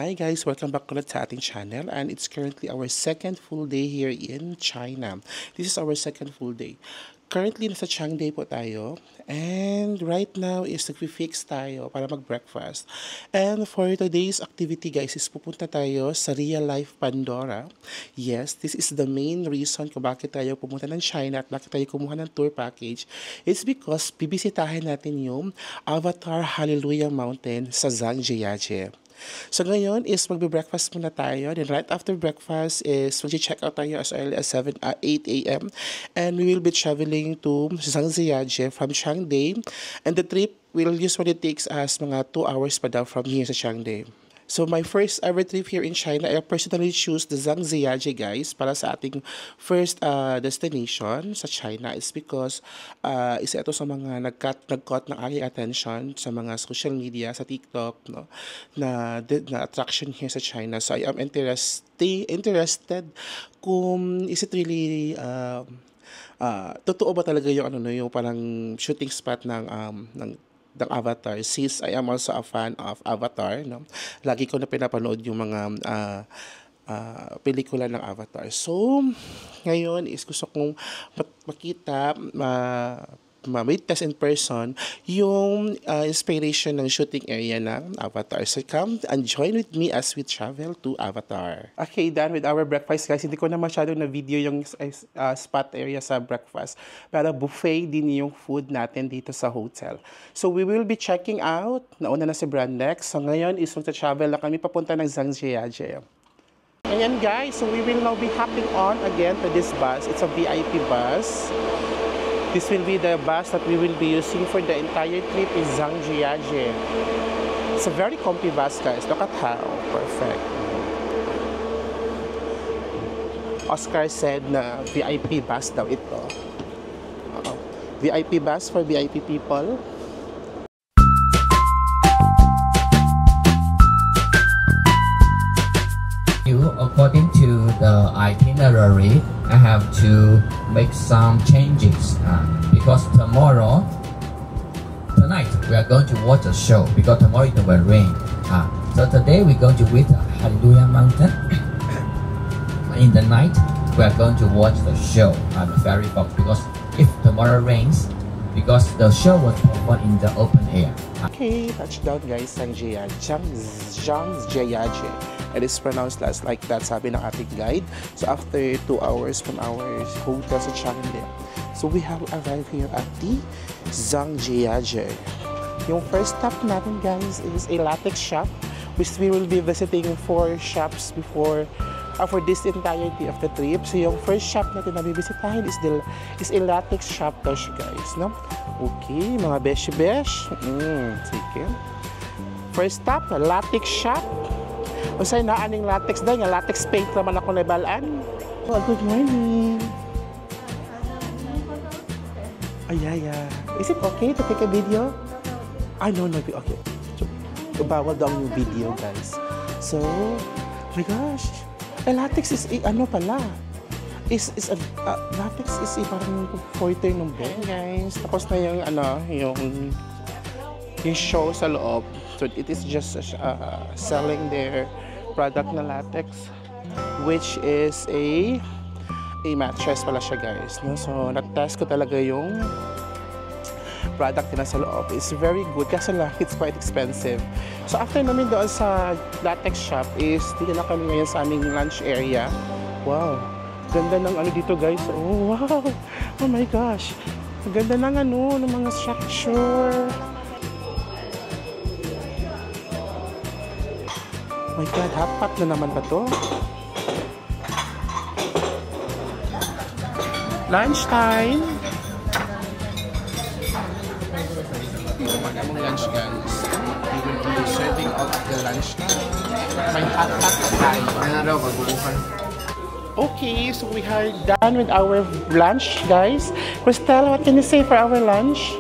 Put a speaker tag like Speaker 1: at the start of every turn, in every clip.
Speaker 1: Hi guys, welcome back ulit sa ating channel, and it's currently our second full day here in China. This is our second full day. Currently, nasa Changde po tayo, and right now is nag-fix tayo para mag-breakfast. And for today's activity guys, is pupunta tayo sa Real Life Pandora. Yes, this is the main reason kung bakit tayo pumunta ng China at bakit tayo kumuha ng tour package. It's because bibisitahin natin yung Avatar Hallelujah Mountain sa Zhangjiajie. So ngayon is magbe-breakfast muna tayo. Then right after breakfast is mag-check out tayo as early as 8 a.m. And we will be traveling to Zhangjiajie from Changde. And the trip will usually takes us mga 2 hours pa daw from here sa Changde. So my first ever trip here in China, I personally choose the Zhangjiajie guys para sa ating first destination sa China. Is because isa ito sa mga nag-caught ng aking attention sa mga social media, sa TikTok, no, na attraction here sa China. So I am interested kung is it really totoo ba talaga yung yung parang shooting spot ng Avatar, since I am also a fan of Avatar, no? Lagi ko na pinapanood yung mga pelikula ng Avatar. So, ngayon is gusto kong makita, may test in person yung inspiration ng shooting area ng Avatar. So come and join with me as we travel to Avatar. Okay, done with our breakfast guys. Hindi ko na masyadong na video yung spot area sa breakfast. Pero buffet din yung food natin dito sa hotel. So we will be checking out. Nauna na si Brandex. So ngayon is magta-travel na kami papunta ng Zhangjiajie. Ayan guys, so we will now be hopping on again to this bus. It's a VIP bus. This will be the bus that we will be using for the entire trip in Zhangjiajie. It's a very comfy bus, guys. Look at how perfect. Oscar said na VIP bus daw ito. VIP bus for VIP people.
Speaker 2: According to the itinerary, I have to make some changes because tonight we are going to watch a show because tomorrow it will rain. So today we're going to visit Hallelujah Mountain. In the night we are going to watch the show on the ferry boat because if tomorrow rains, because the show was performed in the open air.
Speaker 1: Okay, touchdown guys, Zhangjiajie. It is pronounced like that, sabi ng ating guide. So after 2 hours from our hotel sa Changde, so we have arrived here at the Zhangjiajie. Yung first stop natin guys is a latex shop, which we will be visiting 4 shops before for this entirety of the trip. So yung first shop natin na bibisitahin is a latex shop daw siya guys, no? Okay, mga besh-besh. Sige. First stop, latex shop. Usay na aning latex daw, nga latex paint naman ako nabalaan. Oh, good morning. Ayaya. Is it okay to take a video? No, okay. So, bawal daw yung video, guys. So, oh my gosh. Latex is ano pala? Latex is parang porter ng bed, guys. Tapos na yung yung show sa loob. So it is just selling their product na latex, which is a mattress pala siya guys, no? So nag-test ko talaga yung product na sa loob. It's very good kasi lang it's quite expensive. So after namin doon sa latex shop is dito na kami ngayon sa aming lunch area. Wow, ganda ng dito guys. Oh wow, oh my gosh, ganda ng ng mga structure. Oh my God, hotpot na naman ba to? Lunch time! Magandang lunch guys. We will be serving out the lunch time. May hotpot na tayo. Ano daw, magbubukan? Okay, so we are done with our lunch guys. Crystal, what can you say for our lunch?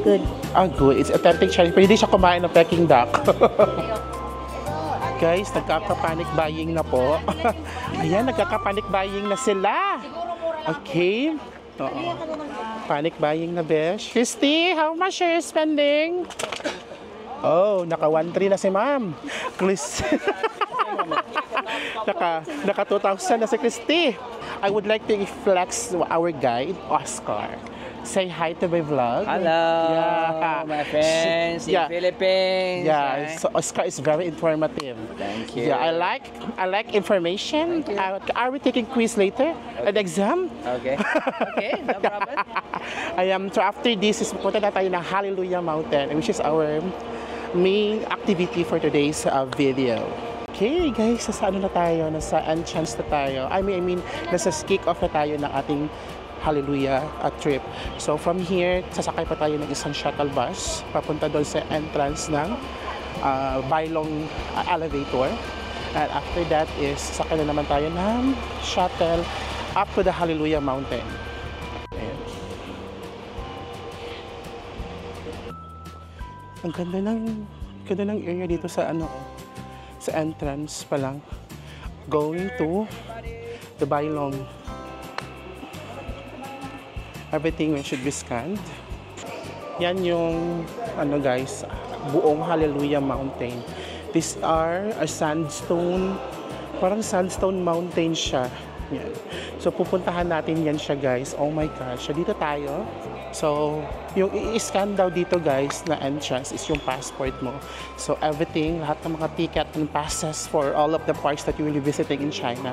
Speaker 3: Good.
Speaker 1: Ah, good. It's authentic Chinese. Pero hindi siya kumain ng Peking duck. Guys, nagkaka-panic buying na po. Ayan, nagkaka-panic buying na sila. Okay. Oo. Panic buying na, besh. Christy, how much are you spending? Oh, naka 1,300 na si ma'am. Chris. naka 2,000 na si Christy. I would like to flex our guide, Oscar. Say hi to my vlog.
Speaker 4: Hello,
Speaker 1: yeah.
Speaker 4: my friends in Philippines.
Speaker 1: Yeah,
Speaker 4: right?
Speaker 1: so Oscar is very informative.
Speaker 4: Thank you.
Speaker 1: Yeah, I like information. Are we taking quiz later?
Speaker 4: Okay.
Speaker 1: An exam?
Speaker 4: Okay. Okay, no problem.
Speaker 1: So after this, punta na tayo ng Hallelujah Mountain, which is our main activity for today's video. Okay guys, nasa ano na tayo? Nasa entrance na tayo. I mean, nasa kick-off na tayo ng ating Hallelujah trip. So from here, sasakay pa tayo ng isang shuttle bus papunta doon sa entrance ng Bailong elevator. And after that is sasakay na naman tayo ng shuttle up to the Hallelujah Mountain. Ayan. Ang ganda ng area dito sa sa entrance pa lang. Going to the Bailong. Everything should be scanned. Yan yung guys, buong Hallelujah Mountain. These are a sandstone, parang sandstone mountain siya. Yan. So pupuntahan natin yan siya guys. Oh my gosh, so dito tayo. So yung i-scan daw dito guys na entrance is yung passport mo. So everything, lahat ng mga ticket and passes for all of the parks that you will be visiting in China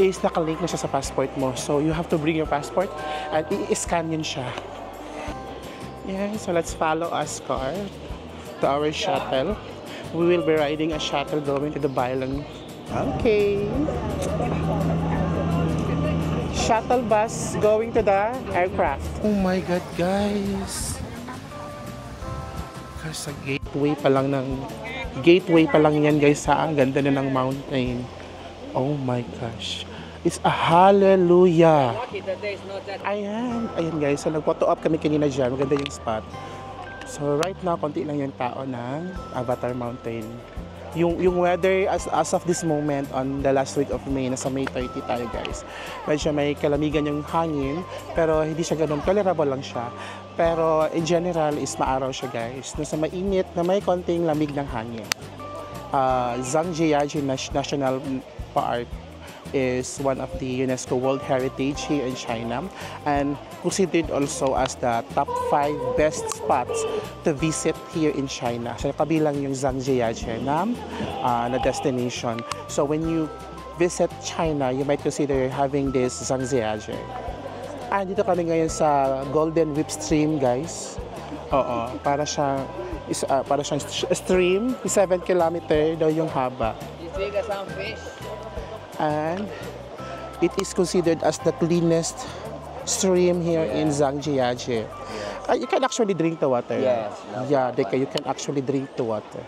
Speaker 1: is nakalink na siya sa passport mo. So you have to bring your passport and i-scan yun siya. Yeah, so let's follow Oscar to our shuttle. We will be riding a shuttle going to the Bailong. Okay. Shuttle bus going to the aircraft. Oh my God, guys! Kasi gateway pa lang yan guys ha. Ang ganda na ng mountain. Oh my gosh. It's a hallelujah. Ayan guys. So nag-photo up kami kanina dyan. Maganda yung spot. So right now, konti lang yung tao ng Avatar Mountain. Yung weather as of this moment on the last week of May, nasa May 30 tayo guys. Medyo may kalamigan yung hangin, pero hindi siya ganun, tolerable lang siya. Pero in general is maaraw siya guys. Nasa mainit na may konting lamig ng hangin. Zhangjiajie National Park is one of the UNESCO World Heritage here in China and considered also as the top 5 best spots to visit here in China. So kabilang yung Zhangjiajie na destination. So when you visit China, you might consider having this Zhangjiajie. Dito kami ngayon sa Golden Whip Stream guys. Oo, para siyang stream, 7 kilometer daw yung haba.
Speaker 4: You take some fish?
Speaker 1: And it is considered as the cleanest stream here in Zhangjiajie. You can actually drink the water.
Speaker 4: Yes.
Speaker 1: Yeah, you can actually drink the water.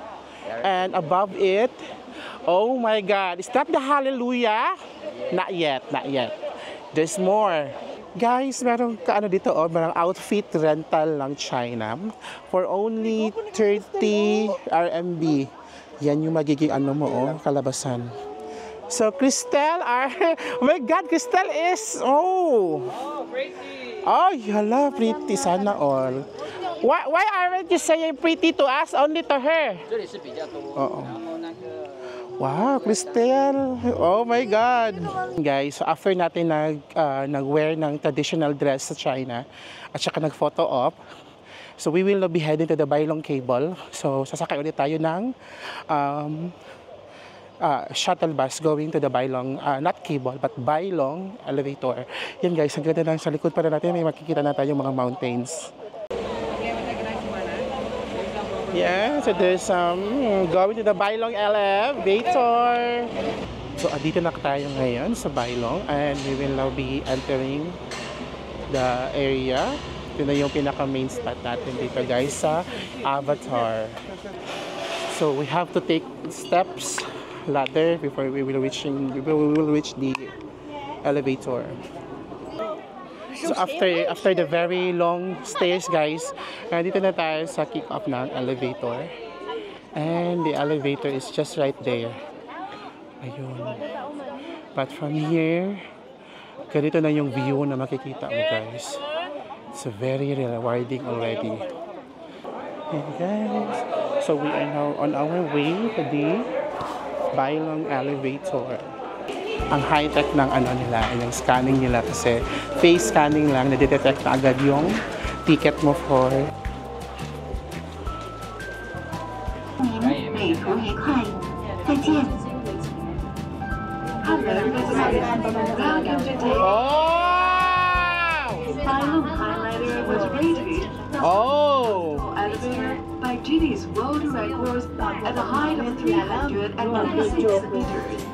Speaker 1: And above it, oh my God, is that the Hallelujah? Not yet. There's more. Guys, meron dito merong outfit rental ng China for only 30 RMB. Yan yung magiging kalabasan. So Cristel oh my God, Cristel is
Speaker 4: Pretty.
Speaker 1: Oh, hala, pretty sana all. Why aren't you saying pretty to us, only to her? Wow, Cristel. Oh my God. Guys, so after natin nag-wear ng traditional dress sa China at saka nag-photo op, so we will be heading to the Bailong Cable. So sasakay ulit tayo ng shuttle bus going to the Bailong, not cable, but Bailong elevator. Yan guys, ang ganda sa likod para natin, may makikita na tayong mga mountains. Yeah, so there's going to the Bailong elevator. So dito na tayo ngayon sa Bailong and we will now be entering the area. Ito na yung pinaka main spot natin dito guys sa Avatar. So we have to take steps ladder before we will reach the elevator. So after the very long stairs, guys, nandito na tayo sa kick-off ng elevator. And the elevator is just right there. Ayun. But from here, ganito na yung view na makikita mo, guys. It's very rewarding already. And guys, so we are now on our way to the Bailong elevator. Ang high-tech ng ano nila, yung scanning nila kasi face scanning lang, na-detect na agad yung ticket mo for
Speaker 3: 旅途愉快，再见。Bailong highlighter was rated elevator by Guinness World Records at a height of 396 meters.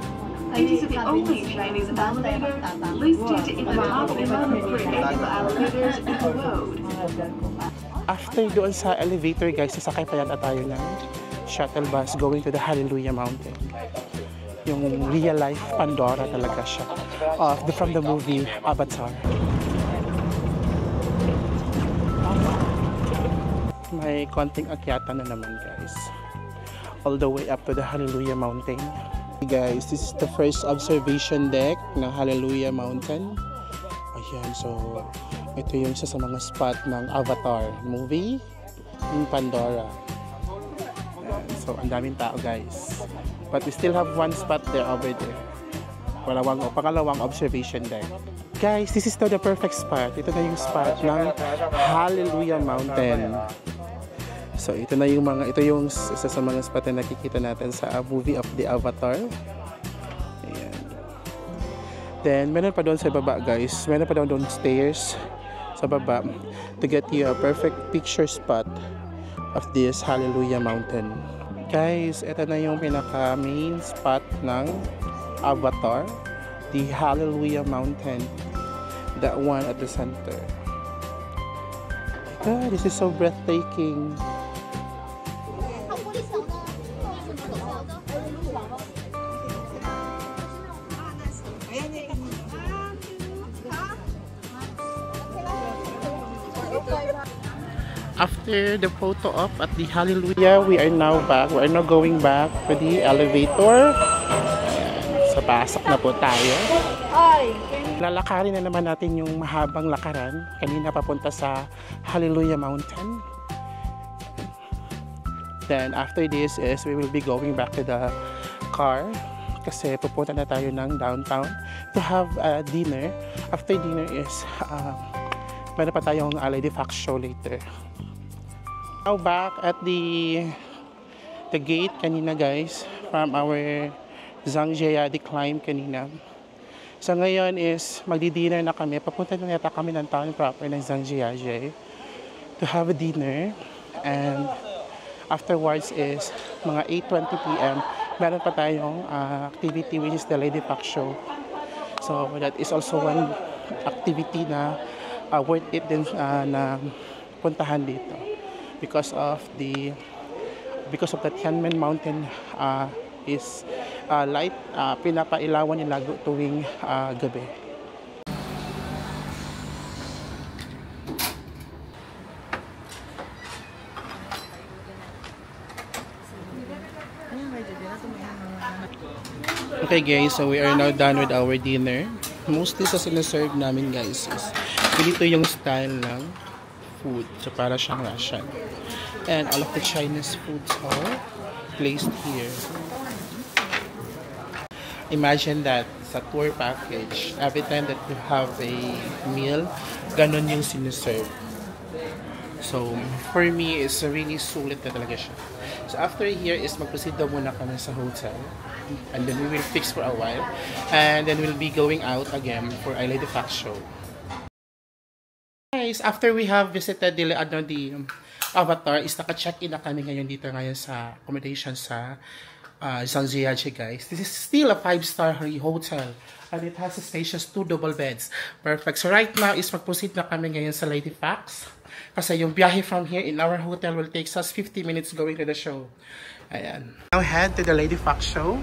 Speaker 3: It is the only Chinese elevator listed in the top 11 creative elevators in the world.
Speaker 1: After doon sa elevator, guys, sasakay pa yata tayo ng shuttle bus going to the Hallelujah Mountain. Yung real life Pandora talaga siya. From the movie Avatar. May konting akyatan na naman, guys. All the way up to the Hallelujah Mountain. Hey guys, this is the first observation deck ng Hallelujah Mountain. Ayan, so ito yung isa sa mga spot ng Avatar movie in Pandora. So, ang daming tao, guys. But we still have one spot there over there. Pangalawang observation deck. Guys, this is now the perfect spot. Ito na yung spot ng Hallelujah Mountain. So, ito yung isa sa mga spot na nakikita natin sa movie of the Avatar. Ayan. Then, meron pa doon sa baba, guys. Meron pa doon stairs sa baba to get you a perfect picture spot of this Hallelujah Mountain. Guys, ito na yung pinaka main spot ng Avatar, the Hallelujah Mountain, that one at the center. God, this is so breathtaking. After the photo op at the Hallelujah, we are now back. We are now going back to the elevator. Ayan. So, pasok na po tayo. Lalakarin na naman natin yung mahabang lakaran. Kanina papunta sa Hallelujah Mountain. Then, after this is we will be going back to the car. Kasi pupunta na tayo ng downtown to have a dinner. After dinner is meron pa tayong Lady Fox show later. Now back at the gate kanina, guys, from our Zhangjiajie climb kanina. So ngayon is magdi-dinner na kami. Papunta na yata kami ng town proper ng Zhangjiajie to have a dinner. And afterwards is mga 8:20 PM. Meron pa tayong activity which is the Lady Fox show. So that is also one activity na worth it din na puntahan dito. Because of the Tianmen Mountain is light, pinapailawan nila tuwing gabi. Okay guys, so we are now done with our dinner. Mostly sa sinaserve namin, guys, is ganito yung style ng food. So para siyang Russian. And all of the Chinese foods are placed here. Imagine that sa tour package, every time that you have a meal, ganon yung sinaserve. So for me, it's really sulit na talaga siya. So after here is mag-proceed daw muna kami sa hotel. And then we will fix for a while. And then we'll be going out again for a Lady Fox show. Guys, after we have visited the Avatar, is naka-check-in na kami ngayon dito sa accommodation sa Zhangjiajie, guys. This is still a 5-star hotel and it has a spacious 2 double beds. Perfect. So right now is mag-proceed na kami ngayon sa Lady Fox kasi yung biyahe from here in our hotel will take us 50 minutes going to the show. Ayan. Now head to the Lady Fox show.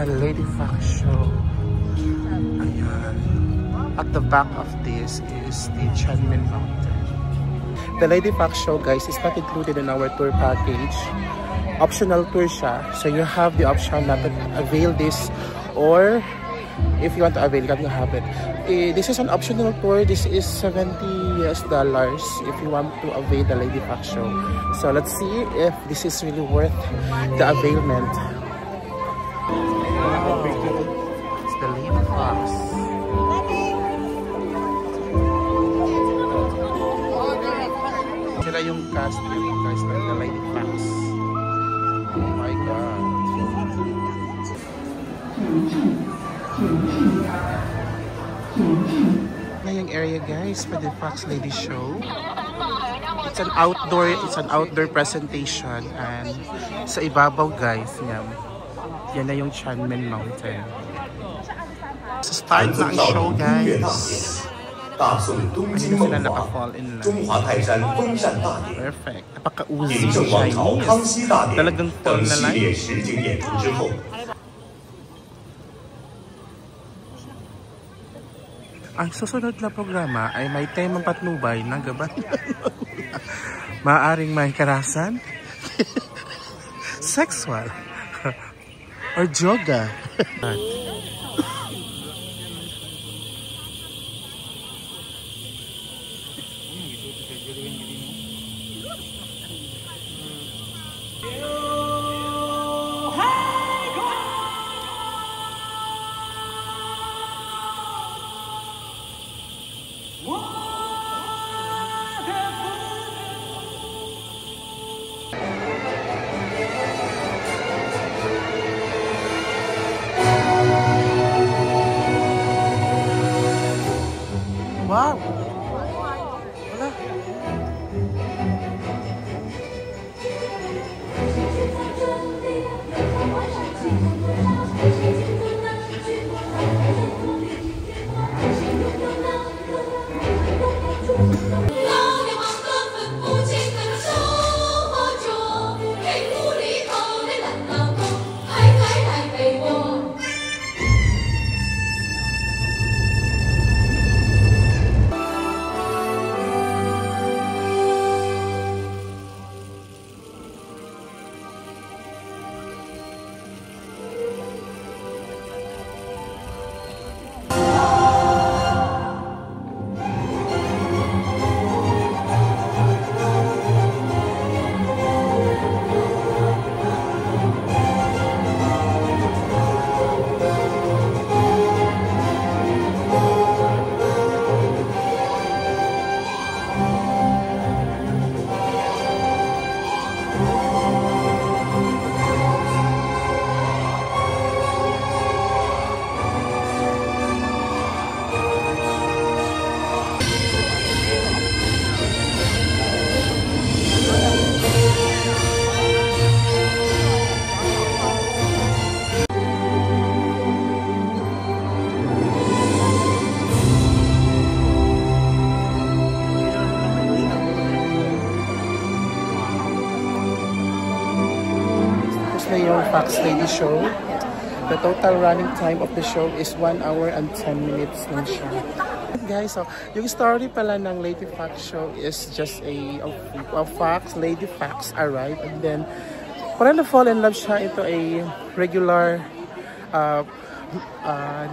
Speaker 1: Lady Fox Show. Ayan. At the back of this is the Chunmin Mountain. The Lady Fox Show, guys, is not included in our tour package. Optional tour siya. So you have the option na to avail this, or if you want to avail, you can have it. This is an optional tour. This is $70 if you want to avail the Lady Fox Show. So let's see if this is really worth the availment. Wow. It's the Lady Fox. Sila yung cast yung guys ng the Lady Fox. Oh my God. Na yung area, guys, for the Fox Lady Show. It's an outdoor presentation, and sa ibabaw, guys, yan na yung Chunmin Mountain. Sa start ng show, guys. Hindi sila naka-fall in line. Perfect. Napaka-uzi yung Chinese. Talagang fall na line. Ang susunod na programa ay may temang patnubay ng gaban. Maaring may karasan, sexual, or yoga. Wow! Wala. Na yung Fox Lady Show. The total running time of the show is 1 hour and 10 minutes lang siya. Guys, so yung story pala ng Lady Fox Show is just a Fox, Lady Fox arrived, and then parang na-fall in love siya into a regular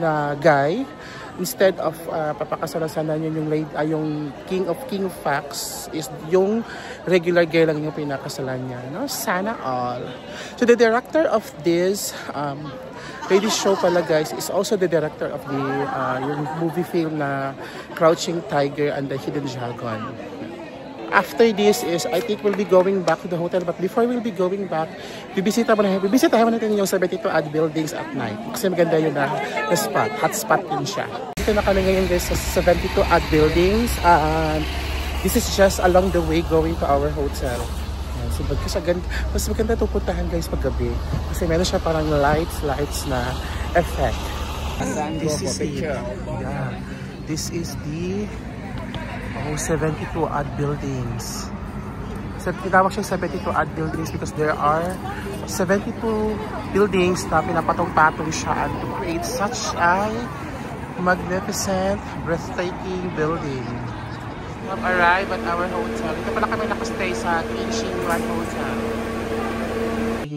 Speaker 1: na guy. Instead of papakasalasanan yun yung King of Fox is yung regular guy lang yung pinakasalan niya, no? Sana all. So the director of this Lady Show pala, guys, is also the director of the yung movie film na Crouching Tiger and the Hidden Dragon. After this is, I think we'll be going back to the hotel, but before we'll be going back, bibisitahan natin yung 72 ad buildings at night. Kasi maganda yun na spot, hot spot yun siya. Dito na kami ngayon, guys, sa 72 ad buildings, and this is just along the way going to our hotel. So mas maganda ito puntahan, guys, paggabi. Kasi meron siya parang lights na effect. This is it. Yeah. This is the 72 odd buildings. So, tinawag siya 72 odd buildings because there are 72 buildings na pinapatong-patong siya to create such a magnificent, breathtaking building. We have arrived at our hotel. Ito pala kami nakastay sa Qingxin Yuan Hotel.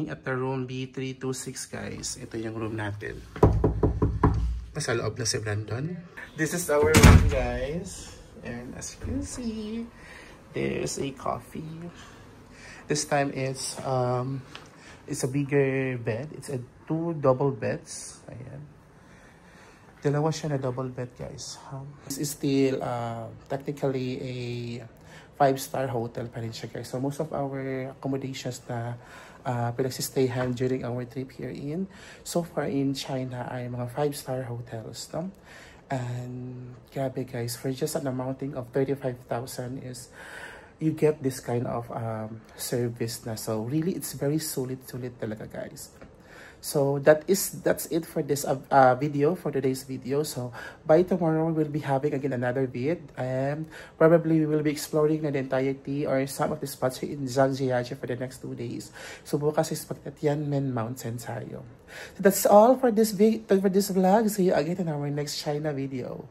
Speaker 1: At the room B326 guys. Ito yung room natin. Nasa loob na si Brandon. This is our room guys. And as you can see, there's a coffee. This time it's a bigger bed. It's a 2 double beds. Ayan. Dalawa siya na double bed guys. This is still technically a 5-star hotel pa rin siya guys. So most of our accommodations na pinagsistayhan during our trip here in so far in China ay mga 5-star hotels, no? And grabe guys, for just an amounting of 35,000 is you get this kind of service na. So really it's very sulit talaga guys. So that's it for this video, for today's video. So by tomorrow we'll be having again another vid, and probably we will be exploring the entirety or some of the spots in Zhangjiajie for the next 2 days. So bukas is Tianmen Mountain tayo. So that's all for this vlog. See you again in our next China video.